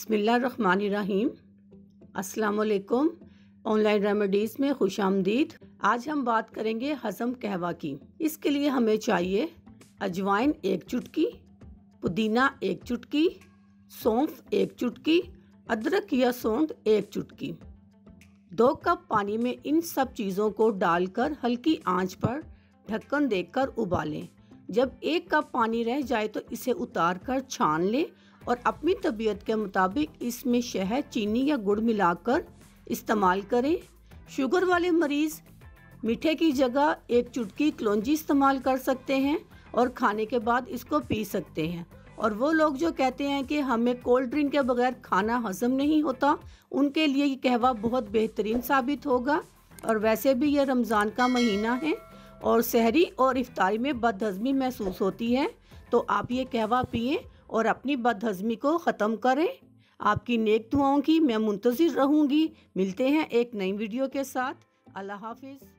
बिस्मिल्लाहिर्रहमानिर्रहीम। अस्सलाम वालेकुम। ऑनलाइन रेमेडीज़ में खुश आमदीद। आज हम बात करेंगे हज़म कहवा की। इसके लिए हमें चाहिए अजवाइन 1 चुटकी, पुदीना 1 चुटकी, सौंफ 1 चुटकी, अदरक या सौंठ 1 चुटकी। 2 कप पानी में इन सब चीज़ों को डालकर हल्की आंच पर ढक्कन देकर उबालें। जब 1 कप पानी रह जाए तो इसे उतार कर छान लें और अपनी तबीयत के मुताबिक इसमें शहद, चीनी या गुड़ मिलाकर इस्तेमाल करें। शुगर वाले मरीज़ मीठे की जगह 1 चुटकी कलौंजी इस्तेमाल कर सकते हैं और खाने के बाद इसको पी सकते हैं। और वो लोग जो कहते हैं कि हमें कोल्ड ड्रिंक के बगैर खाना हज़म नहीं होता, उनके लिए ये कहवा बहुत बेहतरीन साबित होगा। और वैसे भी ये रमज़ान का महीना है और सहरी और इफ्तारी में बदहज़मी महसूस होती है, तो आप ये कहवा पिएं और अपनी बदहज़मी को ख़त्म करें। आपकी नेक दुआओं की मैं मुंतज़िर रहूँगी। मिलते हैं एक नई वीडियो के साथ। अल्लाह हाफिज़।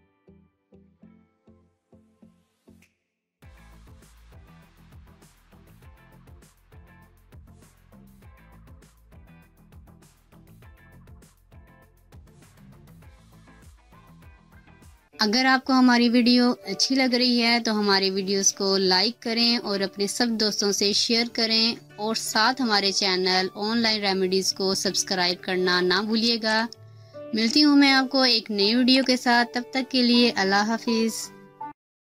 अगर आपको हमारी वीडियो अच्छी लग रही है तो हमारे वीडियोस को लाइक करें और अपने सब दोस्तों से शेयर करें और साथ हमारे चैनल ऑनलाइन रेमेडीज़ को सब्सक्राइब करना ना भूलिएगा। मिलती हूँ मैं आपको एक नई वीडियो के साथ। तब तक के लिए अल्लाह हाफिज़।